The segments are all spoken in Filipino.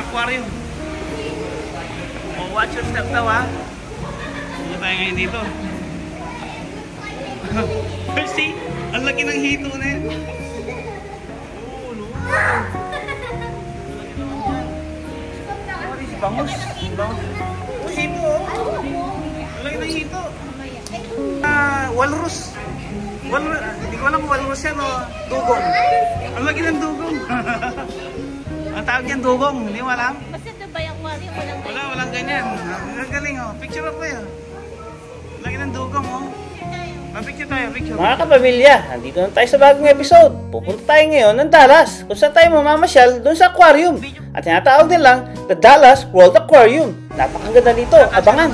aquarium. Oh, watch your step daw ha. Ano tayo ngayon dito? See? Ang laki ng hito na yun. Oh, no. Bangus. Oh, hito oh. Ang laki ng hito. Walrus. Hindi ko alam kung walrus yan o dugong. Ang laki ng dugong. Ang tawag yan dugong. Hindi mo alam? Basta ito ba yung aquarium? Walang ganyan. Ang galing oh. Picture ako yun. Ang laki ng dugong oh. Picture tayo, picture. Mga kapamilya, nandito na tayo sa bagong episode. Pupunta tayo ngayon ng Dallas, kung saan tayo mamamasyal doon sa aquarium. At tinatawag nilang The Dallas World Aquarium. Napakaganda dito, abangan.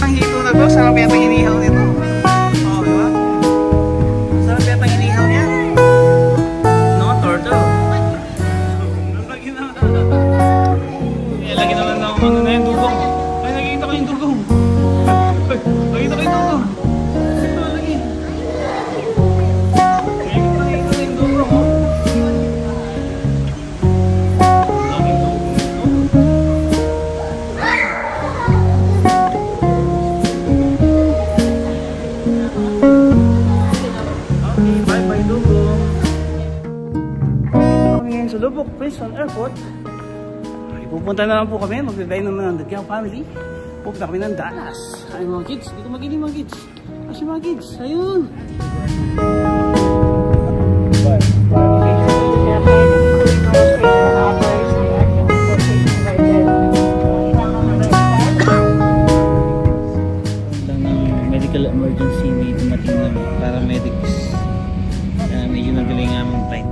Ang hito na to, sarap yata inihaw nito. Oo, di ba? Sarap yata inihaw niya. No, turtle. Lagi naman ng ano na yung dugong. Nakikita ko yung dugong. Nakikita ko yung dugong. Lagi. Nakikita ko yung dugong. Laging dugong. Okay, bye-bye dugong. Kami ngayon sa Lubbock Princeton Airport. Pupunta naman po kami, magbibay naman ng The Gang Family. Pupunta kami ng Dallas. Ay mga kids, dito magiling mga kids. Kasi mga kids, ayun. Lang ng medical emergency may dumating na paramedics. Medyo nagaling nga aming flight.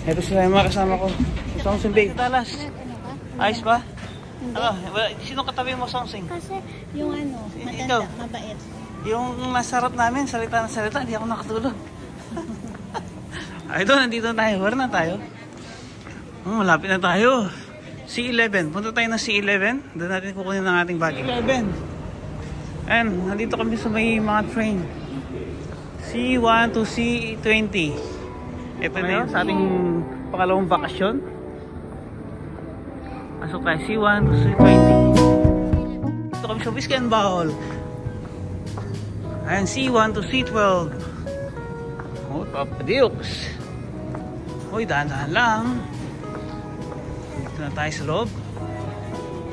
Ito sila yung mga kasama ko. Songsing babe. Dallas. Ayos ba? Ano? Sino katabi mo, Songsing? Kasi yung ano, Ikaw? matanda, mabait. Yung masarap namin, salita ng salita, hindi ako nakatulog. Ay doon, nandito na tayo. Wala na tayo. Malapit na tayo. C11. Punta tayo ng C11. Doon natin kukunin ng ating bagay. C11. And nandito kami sa may mga train. C1 to C20. Ito na yun sa ating pangalawang bakasyon. Pasok tayo C1 to C20. Ito kami sa Whiskey and Bowl. Ayan, C1 to C12. Oh, Papadukes. Uy, dahan-dahan lang. Dito na tayo sa loob.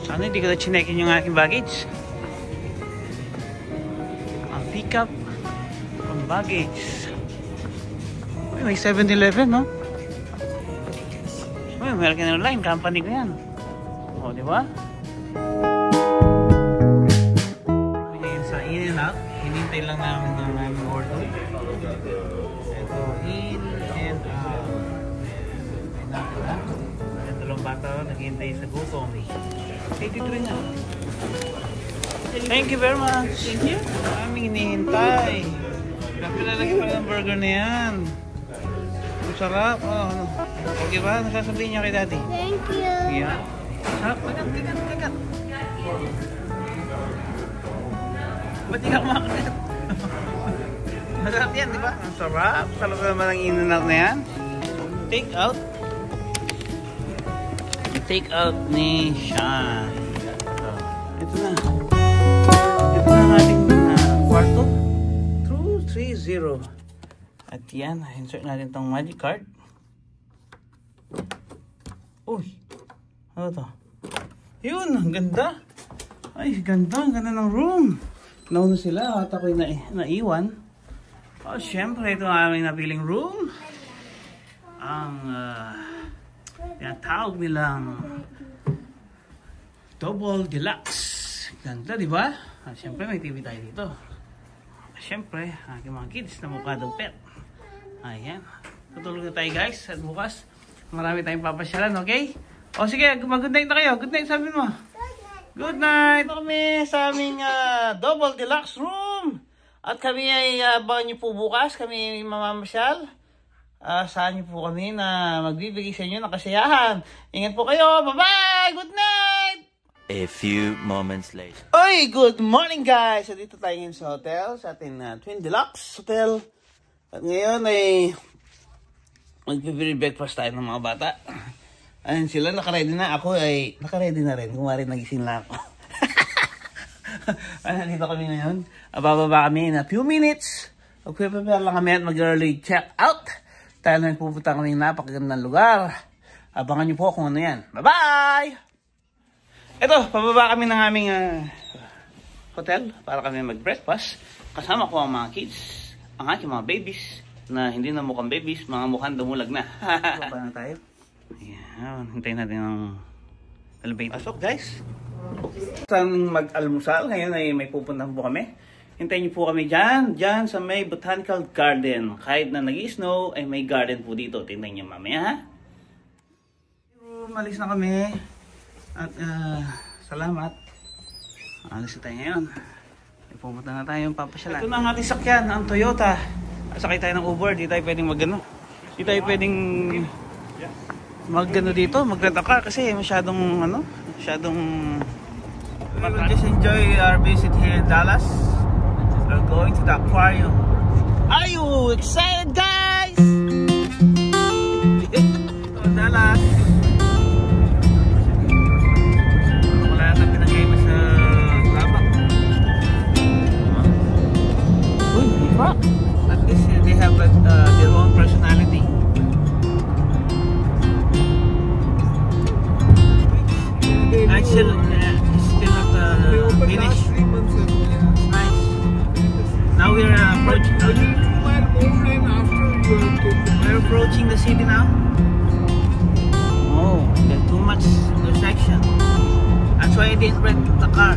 Sana hindi ko na chinekin yung aking baggage. Ang pick up from baggage. Uy, may 7-Eleven, no? Uy, American Airlines, company ko yan. O, di ba? Ngayon sa In-N-Out, hinintay lang namin ng aming order. Ito, In-N-Out. Ito lang bata, naghihintay sa gutom. 83 na. Thank you very much. Thank you. Aming hinihintay. Grabe lalagay pa ng burger na yan. Ang sarap. Oh, ano. Okay ba? Nasasabihin niya kay daddy. Thank you. Yeah. Sarap. Kagat. Ba't di ka kumakagat? Masarap yan, di ba? Ang sarap. Talaga naman ang In-N-Out na yan. Take out. Take out ni Sean. Ito na. Ito na ang ating kwarto. 230. At yan, insert natin itong magic card. Uy, ano to? Yun, ang ganda. Ay, ganda. Ang ganda ng room. Nauna sila at ako'y naiwan. Oh, syempre, ito ang aming napiling room. Ang tinatawag nilang Double Deluxe. Ganda, di ba? At syempre, may TV tayo dito. Syempre, aking mga kids na mukha daw pet. Ayan. Tutulog na tayo guys. At bukas, marami tayong papasyalan, okay? O sige, mag-good night na kayo. Good night, sabi mo. Good night. Ito kami sa aming Double Deluxe room. At kami ay abangan nyo po bukas. Kami ay mamamasyal. Saan nyo po kami na magbibigay sa inyo ng kasiyahan. Ingat po kayo. Bye-bye! Good night! A few moments later. Oy, good morning guys! So, dito tayo ngayon sa hotel, sa ating Twin Deluxe Hotel. At ngayon ay magpipili breakfast tayo ng mga bata. Ayun sila, nakaready na. Ako ay nakaready na rin. Kumari nagising lang ako. Ayun, dito kami ngayon. Bababa kami in a few minutes. Magpipipare lang kami at mag-early check out. Dahil na pupunta kami ng napakagandang lugar. Abangan nyo po kung ano yan. Bye-bye! Ito, pababa kami ng aming hotel para kami mag-breakfast. Kasama ko ang mga kids, ang aking mga babies, na hindi na mukhang babies, mga mukhang dumulag na. Baba na tayo. Ayan, hintayin natin ang elevator. Pasok guys. Saan mag-almusal, ngayon ay may pupuntahan po kami. Hintayin niyo po kami dyan sa may botanical garden. Kahit na nag-snow, ay may garden po dito. Tingnan niyo mamaya ha. Malis na kami. At salamat. Alis na tayo ngayon. Pupunta na tayo yung papasyalan. Ito na ang ating sakyan, ang Toyota. Sakay tayo ng Uber, di tayo pwedeng mag-ano. Di tayo pwedeng mag-ano dito, mag-rent a car kasi masyadong just enjoy our visit here in Dallas. We're going to the aquarium. Are you excited guys? Ito Dallas. At least they have their own personality. It's still not finished. It's nice. Now we're approaching the city now. Oh, there's too much intersection. That's why I didn't rent the car.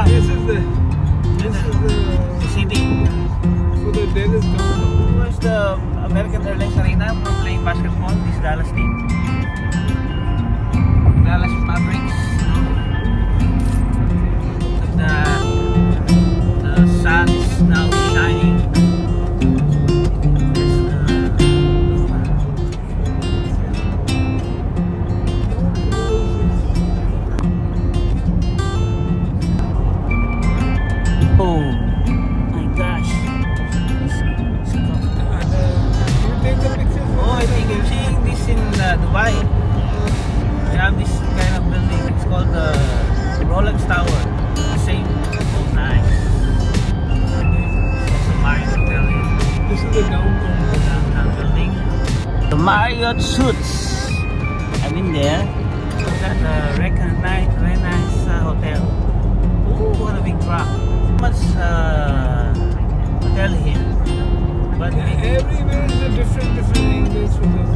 This is the city. For the Dallas downtown. Where's the American Airlines Arena for playing basketball? This Dallas team. Dallas Mavericks. The sun is now shining. Dubai. They have this kind of building. It's called the Rolex Tower. The same. Oh, nice. It's a Marriott hotel. This is the downtown building. The Marriott Suites. I'm in there. That's a recognized, very nice hotel. Ooh, what a big truck. Much hotel here. But everywhere is a different angles from this.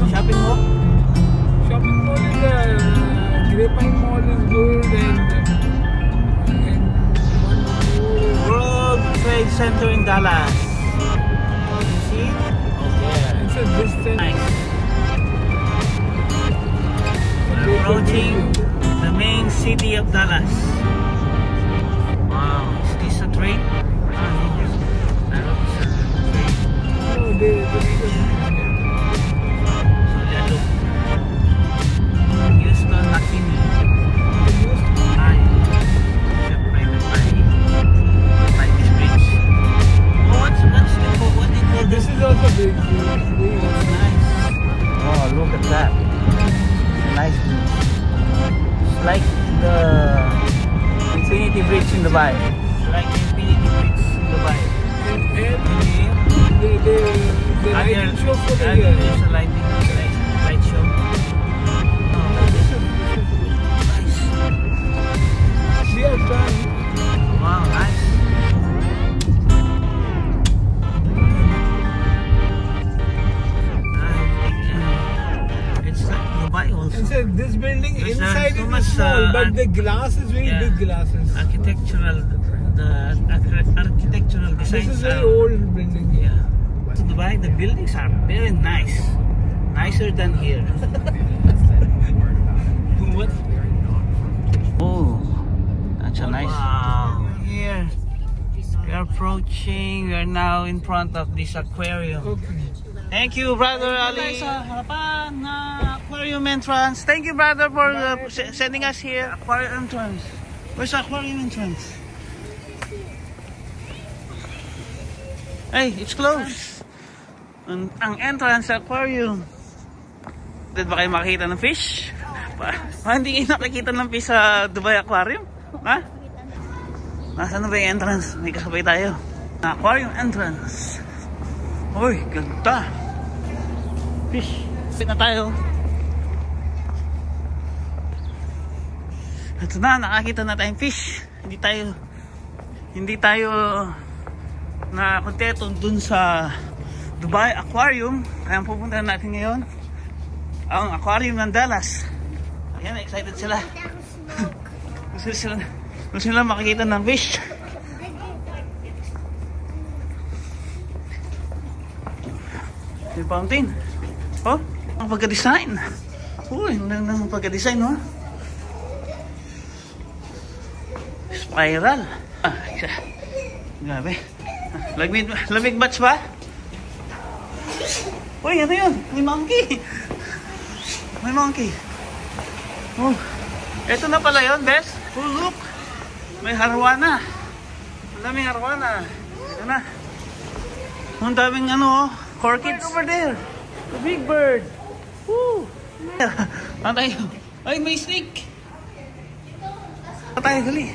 Shopping mall? Shopping mall is Grapevine Mall is good and one more. World Trade Center in Dallas. You see? Okay. It's a distance. Nice. We're approaching the main city of Dallas. Wow, is this a train? I hope it's a train. No, they Houston, Makini. Ay, separated by this bridge. Oh, what do you call this? This is also big. It's nice. Oh, look at that. It's nice. It's like the Infinity Bridge in Dubai. It's like the Infinity Bridge in Dubai. And the lighting show for the year. There's a light show. this building There's inside so it much, is small, but the art- glass is very yeah. big glasses. Architectural, the architectural This designs is very are, old building. yeah. To Dubai, the buildings are very nice, nicer than here. What? Oh, that's a nice. Wow. Here, we are approaching. We are now in front of this aquarium. Okay. Thank you, brother Ali. Sa harapan na aquarium entrance. Thank you, brother, for sending us here. Aquarium entrance. Where's the aquarium entrance? Hey, it's closed. Ang entrance sa aquarium. Did ba kayo makakita ng fish? Hindi kayo nakakita ng fish sa Dubai Aquarium? Ha? Nasaan na ba yung entrance? May kasabay tayo. Aquarium entrance. Uy, ganda. Fish. Pit na tayo. Ito na, nakakita na tayong fish. Hindi tayo na kontento dun sa Dubai Aquarium. Kaya pupunta natin ngayon ang aquarium ng Dallas. Ayan, excited sila. Gusto sila makikita ng fish. Yung fountain. Oh, ang pagka-design. Uy, ang pagka-design, oh. Spiral. Grabe. Lamig batch ba? Uy, ano yun? May monkey. May monkey. Oh, eto na pala yun, Bes. Oh, look. May harwana. Ang daming harwana. Ito na. Ang daming ano, oh. Orchids over there. The big bird. Woo. Ano tayo? Ay, may snake. Ano tayo, huli?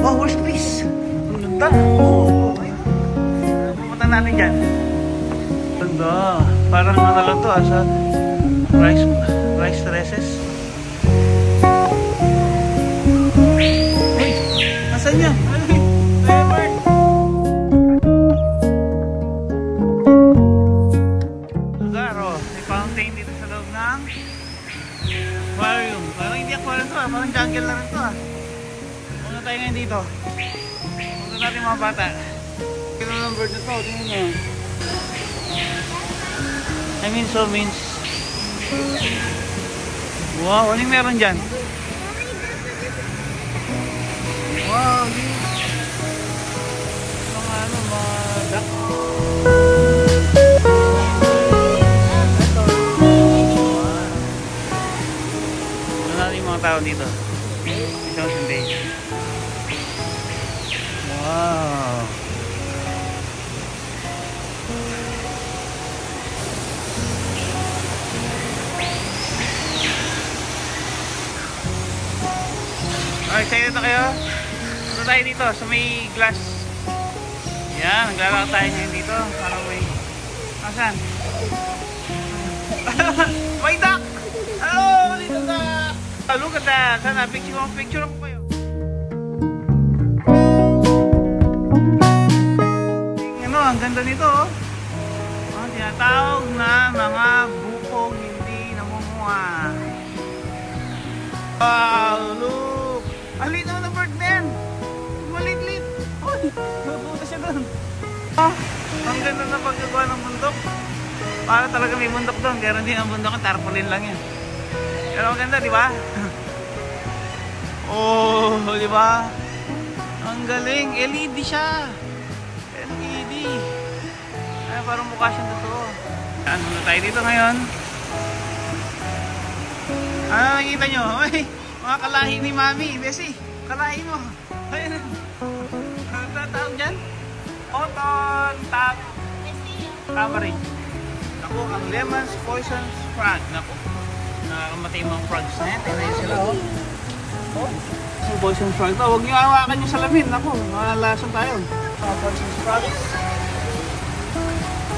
Oh, where's the fish? Ang ganda. Oh. Pumunta natin dyan. Ganda. Parang ano lang to, sa rice terraces. Hey, nasan niya? Bird. Lugar, oh. May fountain dito sa loob ng aquarium. Parang hindi aquarium to, parang jungle na rin to. Muna tayo ngayon dito. Punta natin mga bata. Ito ng bird na to, tingnan nyo. I mean, so means. Wow, anong meron dyan? Wow, mga ano, mga duck. Ano natin yung mga tao dito? Ito ang Sunday. Wow. Okay, excited na kayo? Punta tayo dito sa may glass. Yan, naglalakad tayo ngayon dito. Parang may... Asan? May duck! Oh, little duck! Oh, look at that! Sana, picture ako kayo. Ano, ang ganda nito, oh. Ang tinatawag na mga bukong hindi namumunga. Wow, look! Ang liit naman ng bird na yan! Malit-lit! Uy! Napunta siya doon! Ah! Ang ganda na pagkagawa ng bundok! Para talaga may bundok doon, pero hindi ang bundok, tarpaulin lang yan. Pero ang ganda, di ba? Oh, di ba? Ang galing! LED siya! LED! Ay, parang mukha siyang totoo. Saan muna tayo dito ngayon? Ano nakikita nyo? Uy! Mga kalahi ni Mami, Bessie, kalahi mo. Ayun. Ano tatawag dyan? Cotton top coverage. Naku, ang Lemon's Poison Frog. Naku, nakakamatay mga frogs na yan. Tignan sila, oh. Oh, poison frog to. Huwag nyo hawakan yung salamin. Naku, malalason tayo. Poison frogs.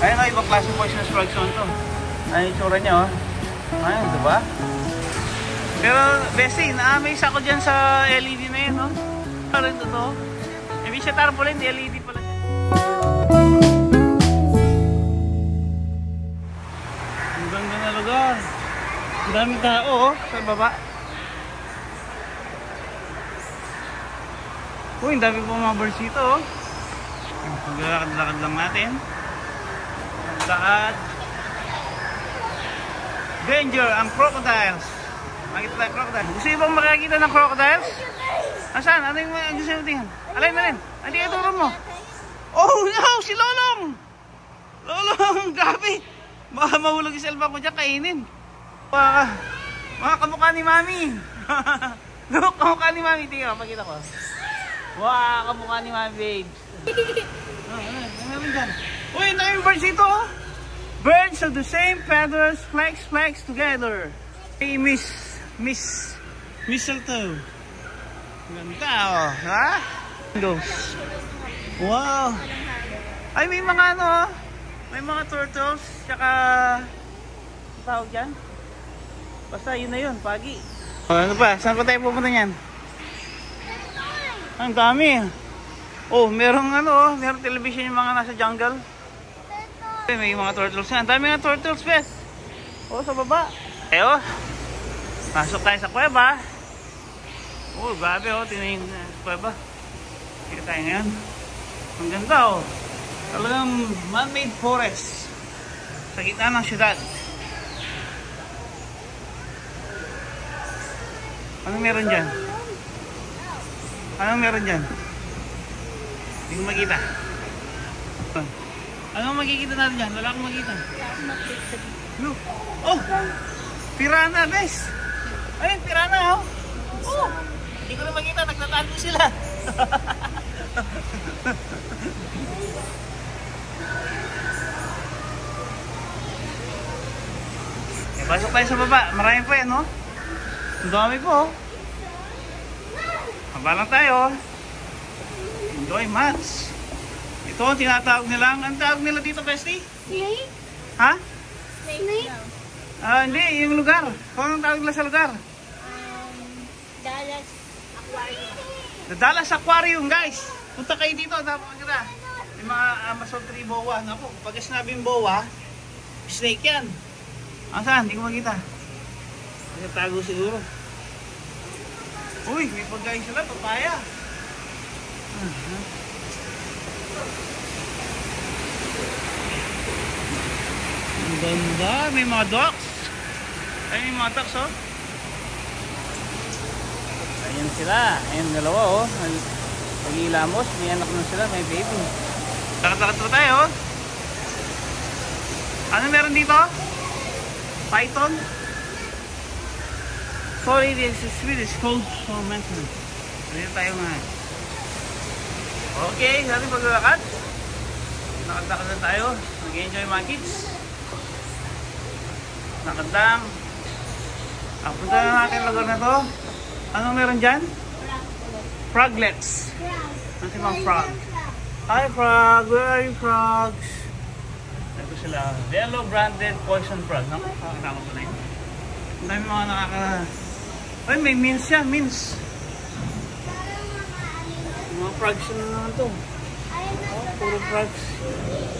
Ayun o, ibang klaseng poison frogs to. Ayun yung tsura niya, oh. Ayun, diba? Pero, Bessie, na-amaze ako dyan sa LED na yun, no? Parang totoo. Hindi siya tarpaulin, LED pala siya. Daming tao, oh, sa baba. Uy, ang dami pong mga birds dito, oh. Maglalakad-lakad lang natin. Lakad. Danger, ang crocodiles. Makita tayo crocodile. Gusto niyo bang makakita ng crocodiles? Asan? Ano yung gusto niyo tingnan? Alin? Hindi ka turo mo. Oh no! Si Lolong! Lolong! Grabe! Baka mahulog yung cellphone ko dyan, kainin. Mga kamukha ni Mami. Kamukha ni Mami. Tingnan, pakita ko. Wow! Kamukha ni Mami, babes. Ano naman dyan? Uy, ito yung birds dito, oh. Birds of the same feathers, flex together. Hey, mistletoe. Ganda, oh. Ha? Wow. Ay, may mga ano, oh. May mga turtles, tsaka tawag dyan. Basta yun na yun, pagi. Ano pa? Saan pa tayo pupunta niyan? Ang dami. Oh, merong ano, oh. Merong television yung mga nasa jungle. May mga turtles yan. Ang dami nga turtles, Beth. Oh, sa baba. Oh. Pasok tayo sa kuweba. Oh, grabe, oh. Tingnan yung kuweba. Kita tayo ngayon. Ang ganda, oh. Talagang man-made forest sa gitna ng syudad. Anong meron dyan? Anong meron dyan? Hindi ko makita. Anong makikita natin dyan? Wala akong makita. Look. Oh! Piranha, bes! Ayun, piranha, oh! Oh! Hindi ko na makita. Nagtatago sila. Pasok tayo sa baba. Marami pa yan, no? Ang dami po, oh. Haba lang tayo. Enjoy mats. Ito ang tinatawag nila. Ang tawag nila dito, Bestie? Snake? Ha? Snake? Hindi. Yung lugar. Kung anong tawag nila sa lugar? Dallas Aquarium. The Dallas Aquarium, guys. Punta kayo dito. Dapat maganda. May mga Amazon tree boa. Naku, pag sinabing boa, snake yan. Saan? Hindi ko makita. Nagtago siguro. Uy, may pagkain sila. Papaya. Ang ganda. May mga ducks. Ayun yung mga ducks, oh. Ayan sila. Ayan dalawa, oh. Pag-ilamos. May anak na sila. May baby. Lakad-lakad pa tayo, oh. Ano meron dito? Python? Sorry, this is Swedish code for maintenance. Dito tayo nga. Okay, sa ating paglalakad. Lakad-lakad na tayo. Mag-enjoy mga kids. Lakad lang. Punta na natin ang lugar na to. Anong meron dyan? Froglets. Ano si mga frog? Hi frog, where are you frogs? Ito sila, yellow branded poison frog. Nakakita ko pa na yun. Ang dami mga nakaka... Ay, may mince yan, mince. Mga frogs na naman to. Puro frogs.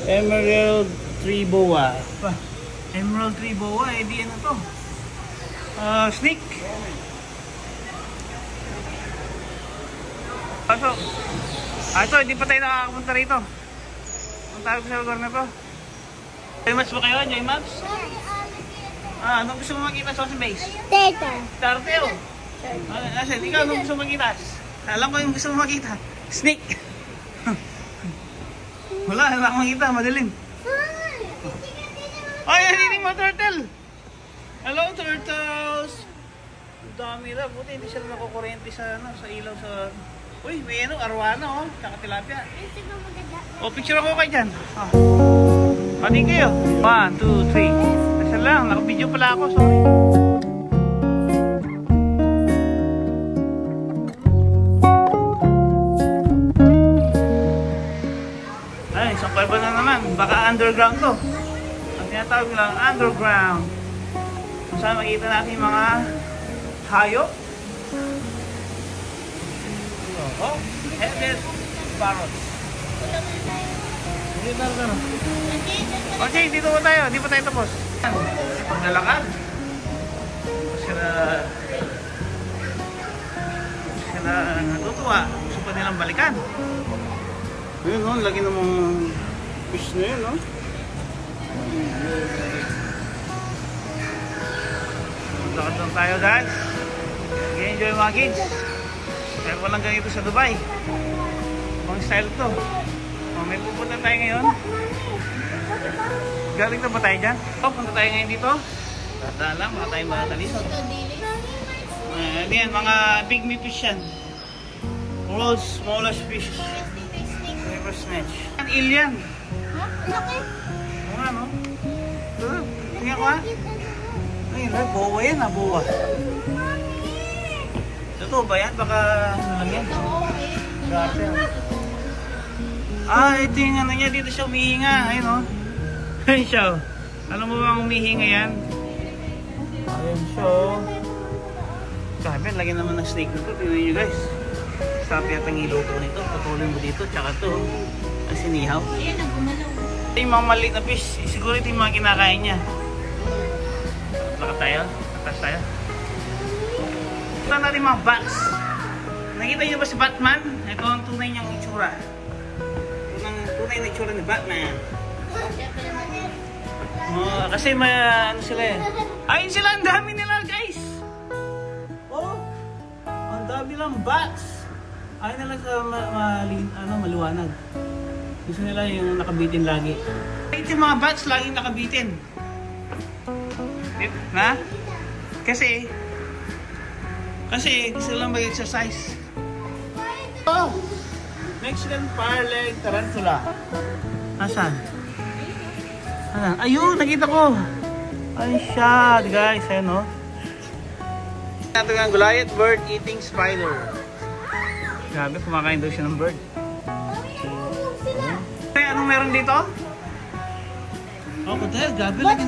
Emerald tree boa. Emerald tree boa, eh di ano to? Snake. Pasok. Ito, hindi pa tayo nakakapunta rito. Ang tawag sa lugar na to. Joy Maps ba kayo? Joy Maps? Anong gusto mo makita sa base? Turtle. Asan, ikaw anong gusto mo makita? Alam ko yung gusto mo makita. Snake. Wala akong makita. Madilim. Ay, hindi mo turtle. Hello, turtles. Ang dami na. Buti hindi sila nakukurente sa ilaw sa... Uy, may ano, arwana, oh. Tsaka tilapia. O, picture ako kayo dyan. Pati kayo. 1, 2, 3. Nasa lang, naka-video pala ako, sorry. Ay, isang kuweba na naman. Baka underground to. Ang tinatawag lang, underground. Kung saan makita natin yung mga hayop. Oh, headed parrots. Okay, dito po tayo. Hindi pa tayo tapos. Paglalakad. sila natutuwa. Gusto pa nilang balikan. Yun, no? Lagi namang fish na yun, no? Lakad lang tayo, guys. Enjoy mga kids. Kaya walang ganito sa Dubai. Pang style to. May pupunta tayo ngayon. Galing na ba tayo dyan? Punta tayo ngayon dito. Tata lang, baka tayo matalisod. Yan, mga big meat fish yan. World's smallest fish. River snatch. An eel yan. Oo nga, no? Tingnan ko, ha? Ayun, bowa yan, ha? Bowa. Totoo ba yan? Baka ano lang yan? Grabe. Ito yung ano niya. Dito siya umihinga. Ayun, o. Ayun siya, o. Alam mo ba umihinga yan? Ayun siya, o. Sabi, lagyan naman ng snake nito. Tingnan nyo, guys. Sabi at ang iluto nito. Patuloy mo dito. Tsaka ito, ang sinihaw. Ito yung mga maliit na fish. Siguro ito yung mga kinakain niya. Lakad tayo. Atas tayo. Ito natin mga bats. Nakita niyo ba si Batman? Ito ang tunay niyang itsura. Tunay na itsura ni Batman. Kasi may ano sila eh. Ayun sila, ang dami nila guys. Oh, ang dami lang bats. Ayun nila sa maliwanag. Gusto nila yung nakabitin lagi. Ito yung mga bats laging nakabitin. Na? Kasi gusto lang mag-exercise. Oh! Mexican parleg tarantula. Asan? Ayun, nakita ko. Ayun siya, guys. Ayun, no? Ito nga, Goliath bird eating spider. Grabe, kumakain daw siya ng bird. Anong meron dito? Crocodile, grabe lagi.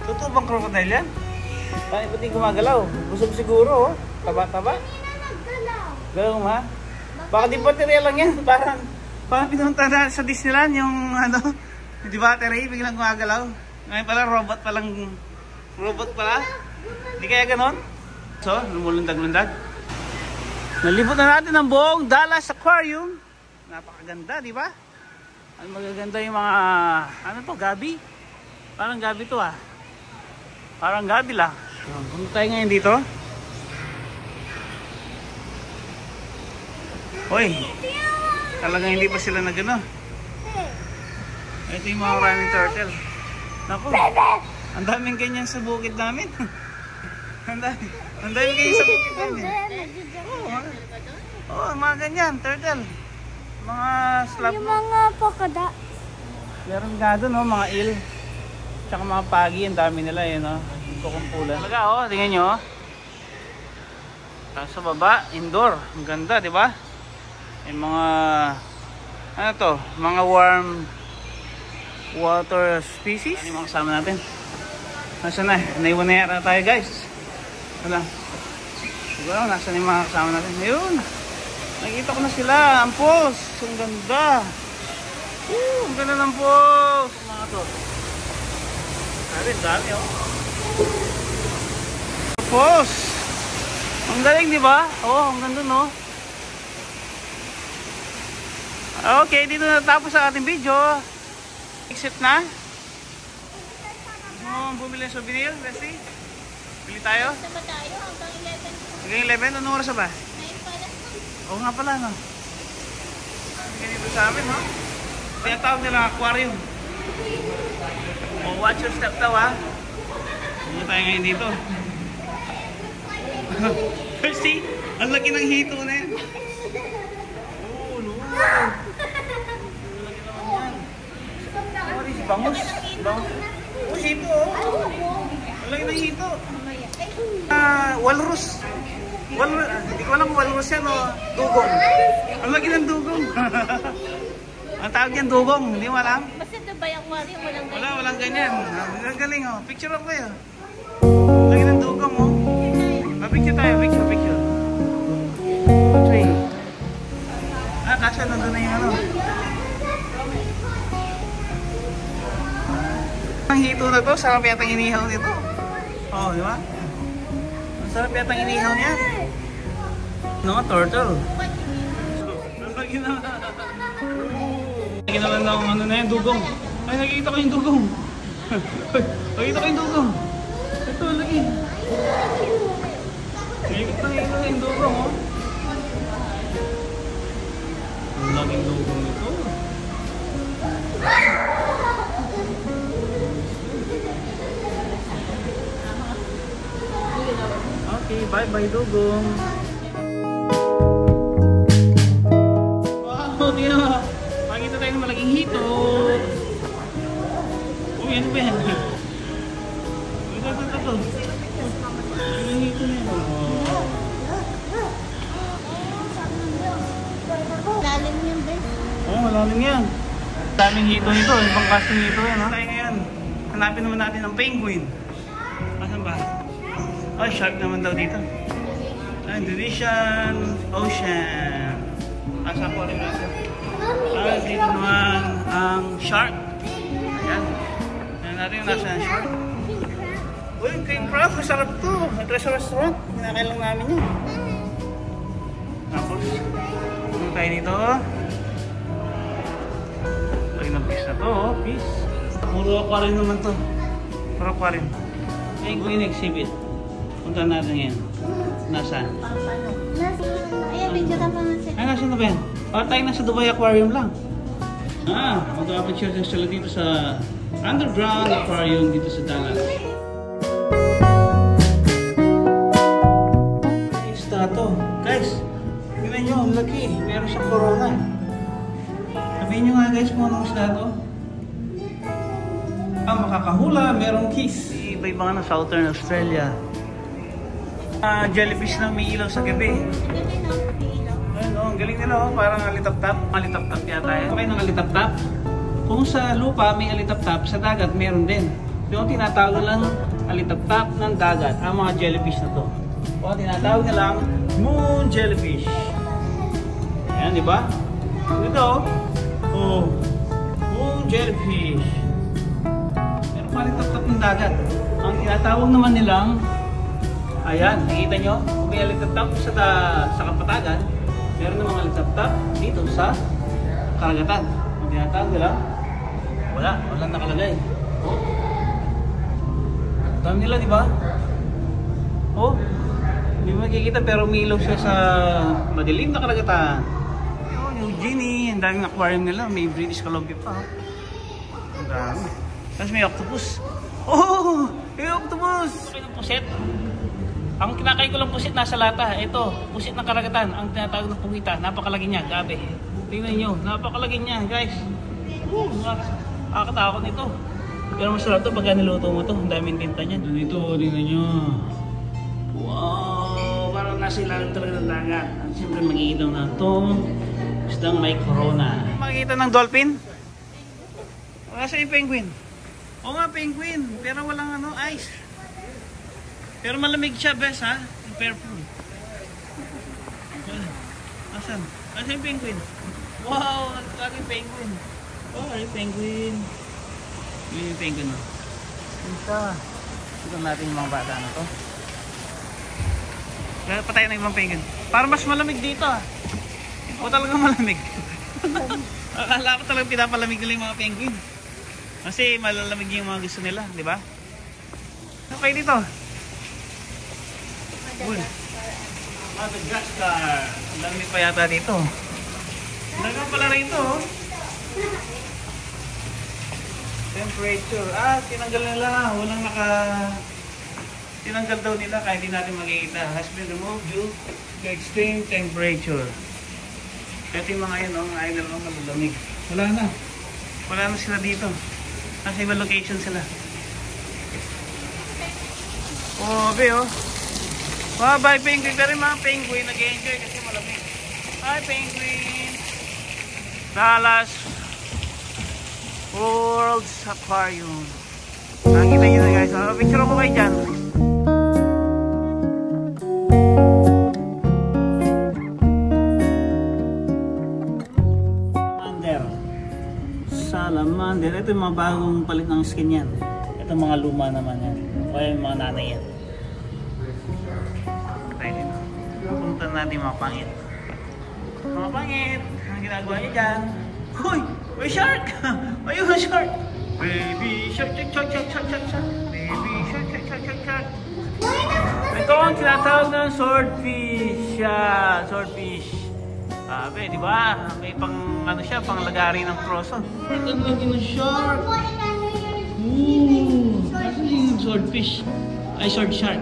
Totoo bang crocodile yan? Bakit ba't yung gumagalaw? Busog siguro, oh. Taba-taba. Galaw mo, ha? Baka di baterya lang yan. Parang pinunta na sa Disneyland yung ano, di battery, biglang gumagalaw. Ngayon pala, robot pala. Di kaya ganon? So, lumulundag-lundag. Nalibot na natin ang buong Dallas Aquarium. Napakaganda, di ba? Ang magaganda yung mga, ano to, gabi? Parang gabi to, ah. Parang gabi lang. Punta tayo ngayon dito. Hoy, talagang hindi pa sila nagano. Ito yung mga maraming turtle. Naku, ang daming ganyan sa bukid namin. Ang daming ganyan sa bukid namin. Oo, mga ganyan, turtle. Mga slab. Yung mga pokada. Meron nga doon, no, mga eel. Tsaka mga pagi, ang dami nila yun, no. Kukumpulan. Talaga, oh, tingnan nyo, oh. Tapos sa baba, indoor. Ang ganda, di ba? Yung mga, ano to, mga warm water species. Ano yung mga kasama natin? Nasaan na? Naiwan na yata tayo, guys. Wala. Siguro, nasaan yung mga kasama natin? Ayun. Nakikita ko na sila. Ang pulse. Ang ganda. Ang ganda ng pulse. Mga to. Sabi, dami, oh. Pulse. Ang galing, di ba? Oh, ang ganda, no? Okay, dito natapos ang ating video. Exit na. Bumili ng souvenir, Leslie. Bili tayo. Saan tayo? Hanggang 11. Hanggang 11, anong oras ba? 9 pala. Oo nga pala, no? Ganito sa amin, no? Tinatawag nila aquarium. Oh, watch your step daw, ha? Ano tayo ngayon dito? See? Ang laki ng hito na yan. Oo, no? Ang laki naman yan. What is bangus? Bangus? Oh, hito, oh. Ang laki ng hito. Walrus. Hindi ko alam kung walrus yan o dugong. Ang laki ng dugong. Ang tawag yan dugong, hindi mo alam? Basta Dubai Aquarium, walang ganyan. Walang ganyan. Ang galing, oh. Picture ako kayo. Ang laki ng dugong, oh. Picture tayo, picture. Three. Kasya nandun na yung ano. Ang hito na to, sarap yata inihaw nito. Oh, di ba? Masarap yata ang inihaw niya. No, turtle. Lagyan na. Lagyan na lang ng ano na yan, dugong. Ay, nakikita ko yung dugong. Nakikita ko yung dugong. Ito, lagi. Nakikita ko yung dugong, oh. Ang laging dugong ito. Okay, bye-bye dugong. Wow, di na. Makikita tayo ng malaking hito. Uy, ano ba yan? Ito. Yung hito na yan. Lalim yung bed. Oo, malalim yan. Daming hito nito. Ibang casting hito yan. Tayo ngayon. Hanapin naman natin ang penguin. Asan ba? Ay, shark naman daw dito. Indonesian Ocean. Asa po rin natin. Dito naman ang shark. Ayan. Ayan natin yung nasa shark. Uy, cream crab. Masarap to. At restaurant. Kinakain lang namin yun. Tapos, ano tayo dito? Lagi ng fish na to. Fish. Puro aquarium naman to. Puro aquarium. Penguin exhibit. Punta natin yan. Nasaan? Ayan, picture ka pa nga sila. Ay, nasaan na ba yan? Tayo nasa Dubai Aquarium lang. Mag-appreciate sila dito sa underground aquarium dito sa Dallas. Isda to. Guys, tingnan nyo, ang laki. Meron siyang corona. Sabihin nyo nga guys kung anong isda to. Makakahula, merong kiss. Iba-iba nga ng Southern Australia. Jellyfish na may ilaw sa gabi. Ayun o, ang galing nila o. Parang alitap-tap. Alitap-tap yata yan. Okay ng alitap-tap. Kung sa lupa may alitap-tap, sa dagat meron din. Yung tinatawag lang alitap-tap ng dagat, ang mga jellyfish na to. O tinatawag nilang moon jellyfish. Ayan, di ba? Ito o. Moon jellyfish. Meron pa alitap-tap ng dagat. Ang tinatawag naman nilang ayan, nakita nyo? Kung may alitap-tap sa kapatagan, meron namang alitap-tap dito sa karagatan. Kung tinatawag nila, walang nakalagay. Oh. Dami nila, di ba? Oh, hindi mo makikita pero umiilaw siya sa madilim na karagatan. Oh, Eugenie, ang daming aquarium nila. May British Columbia pa. Ang dami. Tapos may octopus. Oh, may octopus! Okay ng puset. Ang kinakain ko lang pusit nasa lata. Ito, pusit ng karagatan. Ang tinatawag ng pungita. Napakalaki niya. Gabi. Tingnan nyo. Napakalaki niya, guys. Nakakatakot nito. Pero masarap ito pagka niluto mo ito. Ang daming tinta niya. Dito, tingnan nyo. Wow! Parang nasa ilalim talaga ng dagat. At siyempre mag-iilaw na itong isdang may corona. Makikita ng dolphin? Nasa yung penguin? Oo nga, penguin. Pero walang ice. Pero malamig siya, bes, ha? Careful. Asan? Asan yung penguin? Wow! Ang laging penguin. Oh, yung penguin. Yung penguin, no? Isa. Ito natin yung mga bata na to. Kaya pa tayo ng ibang penguin. Para mas malamig dito, ha? O talagang malamig. Akala ko talagang pinapalamig nila yung mga penguin. Kasi malalamig yung mga gusto nila, di ba? Okay dito. Madagascar. Ang dami pa yata dito. Dagang pala rito, oh. Temperature. Tinanggal nila. Walang tinanggal daw nila kahit hindi natin makikita. Has been removed due to extreme temperature. Ito yung mga yun, mga idol ng malamig. Wala na. Wala na sila dito. Nasa ibang location sila. Oh, be, oh. Bye penguin, pero mga penguin nag-enjoy kasi malamig. Hi penguin! Dallas World's Aquarium. Nakikita nyo na guys, picture ako kayo dyan. Salamander. Ito yung mga bagong palit ng skin yan. Ito mga luma naman yan. O yung mga nanay yan. Pupunta natin mga pangit. Mga pangit, ang ginagawa niyo dyan? Hoy! May shark! Ayun, may shark! Baby shark, shark, shark, shark, shark, shark, shark. Baby shark, shark, shark, shark, shark. Ito ang tinatawag ng swordfish. Swordfish. Sabi, di ba? May pang, ano siya, pang lagari ng proso. Ang lagi ng shark. Ooh, ano yung swordfish? Ay, sword shark.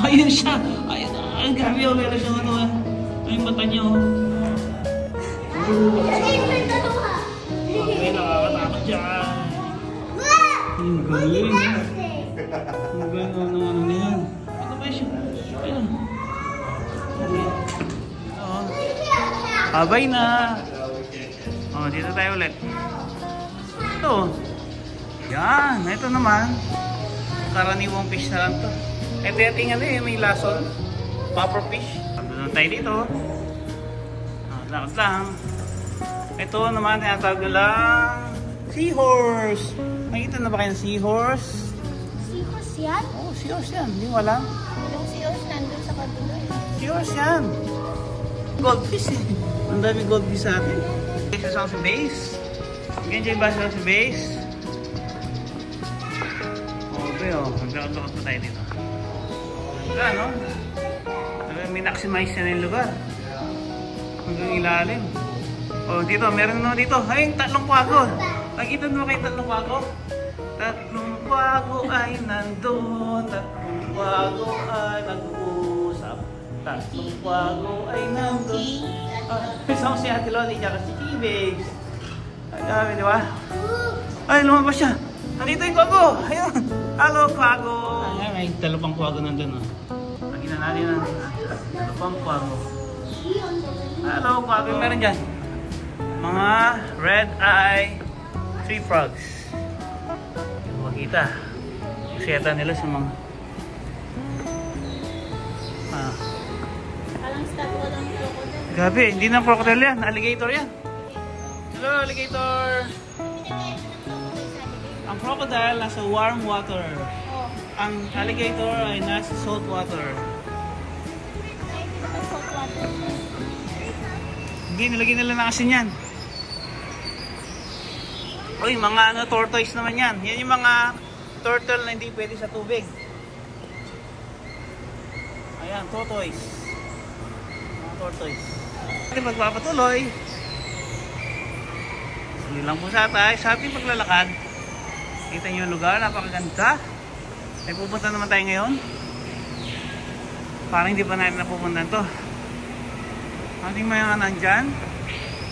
Ayun siya. Ayun, ang grabe yung meron siyang ano. Ay, yung mata niya. Okay, nakakatakot dyan. Ang galing. Ang galing ng ano na yan. Ano ba siya? Ayun. Abay na. Oh, dito tayo ulit. Ito. Yan. Ito naman. Karaniwang fish na lang to. Ito yung ano eh. May lason. Popper fish. Doon tayo dito. Lakad lang. Ito naman. Tinatawag lang seahorse. Nakita na ba kayo ng seahorse? Seahorse yan? Oo, seahorse yan. Hindi mo alam. Yung seahorse nandun sa kabila. Seahorse yan. Goldfish eh. Ang dami goldfish sa atin. Ito sa base. Ganyan ba sa base? Okay oh. Magkakot pa tayo dito. Wala no? May-maximize na yung lugar. Hanggang ilalim. Oh, dito. Meron naman dito. Ay, tatlong kwago. Nakita mo kayo tatlong kwago? Tatlong kwago ay nandun. Tatlong kwago ay nag-uusap. Tatlong kwago ay nandun. Isang si Ate Loli niya kasi si Babes. Ay, dami, di ba? Ay, lumabas siya. Nandito yung kwago. Ayun. Hello, kwago. Ay, may dalawang kwago nandun. Nakita natin ang dalawang kwago. Hello, kwago. Meron dyan. Mga red eye tree frogs. Makita. Kuseta nila sa mga Alang statwa lang crocodile. Gabi, hindi na crocodile yan. Alligator yan. Hello, alligator. Ang crocodile nasa warm water. Ang alligator ay nasa salt water. Salt water. Hindi, nilagyan nila ng asin yan. Uy, mga ano, tortoise naman yan. Yan yung mga turtle na hindi pwede sa tubig. Ayan, tortoise. Mga tortoise. Ating magpapatuloy. Hindi lang po sa ating paglalakad. Kita nyo yung lugar, napakaganda. May pupunta naman tayo ngayon. Parang hindi pa natin napupuntan to. Ating mga nandyan.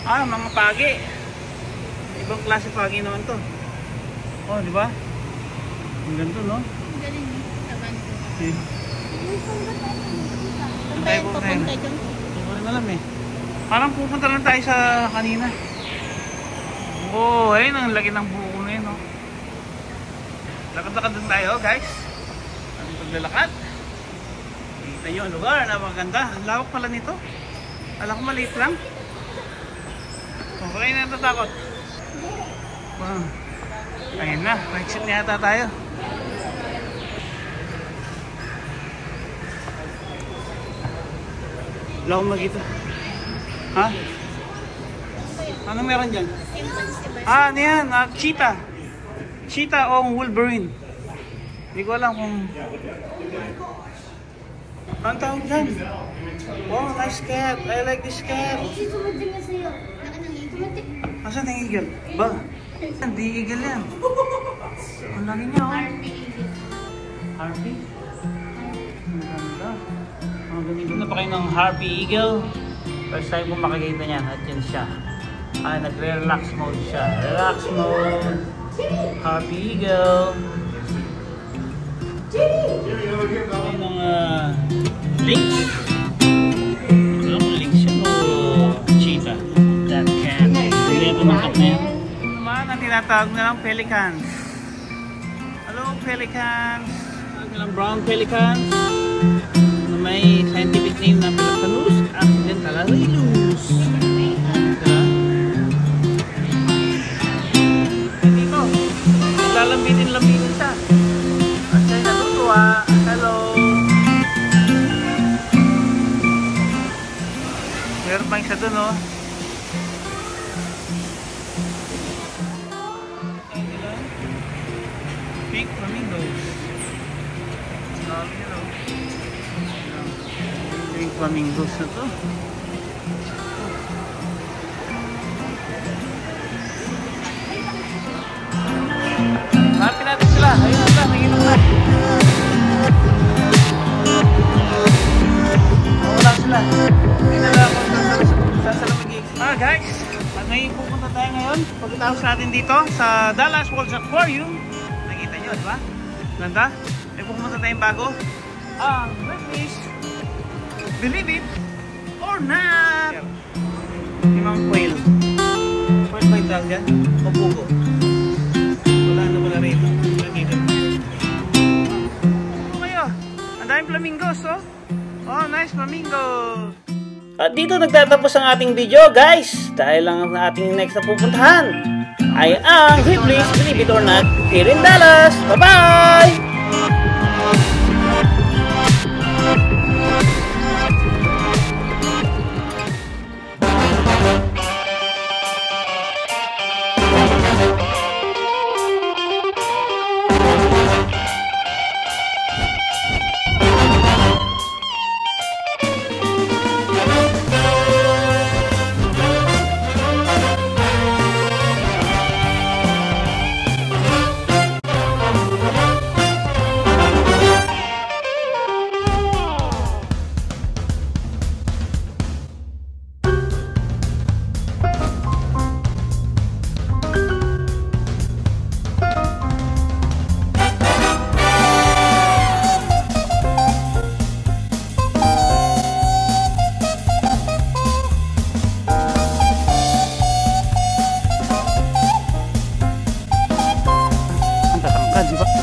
Mga pagi. Ibang klase pagi naman to. Oh, di ba? Ang ganito, no? Ang galing mo. Taban ko. Okay. Saan tayo papunta dyan? Hindi ko rin alam eh. Parang pupunta lang tayo sa kanina. Oh, ayun ang laki ng buko na yun, no? Lakad-lakad din tayo, guys. Ang paglalakad. Kita nyo ang lugar, napakaganda. Ang lawak pala nito. Alam ko maliit lang. Okay na natatakot. Wow. Ayun na, exit na yata tayo. Wala akong magkita. Ha? Ano meron dyan? Ano yan? Cheetah. Cheetah o Wolverine. Hindi ko alam kung... Ang tawag dyan? Wow, nice cat. I like this cat. Sumating na sa'yo. Sumating. Asan ang eagle? Ba? Hindi eagle yan. Ang laki niya, oh. Harpy? Ang ganda. Ang ganito na pa kayo ng harpy eagle. First time kong makikita niyan. At yan siya. Nagre-relax mode siya. Relax mode. Harpy eagle. Ayun ang links. Ano ang links siya o cheetah? That can. Hindi ito ng kapnen. Naman ang tinatawag nilang pelicans. Hello pelicans. Ang nilang brown pelicans. Na may scientific name na Pelecanus accidentalalus. Dito. Naglalambitin-lambitin siya. At siya natutuwa. Hello. pang isa dun, oh. Pink flamingos. Sabi nyo. Pink flamingos na to. Hanapin natin sila. Ayun na, nanginom na. Wala sila. Hindi na lang ako sa Salamagig. Guys, at ngayon pupunta tayo ngayon. Pagkatapos natin dito sa Dallas World's Aquarium. Nakita nyo, di ba? Ganda. May pupunta tayong bago. Ang Ripley's Believe It or Not. Limang quail. Quail ba yung tawag yan? O pugo? Wala na pala rito. Nakita. Ano kayo? Ang daming flamingos, oh. Oh, nice flamingos. At dito nagtatapos ang ating video, guys. Dahil lang ang ating next na pupuntahan ay ang Ripley's Believe It or Not here in Dallas. Bye-bye! Ang tatangkad, di ba?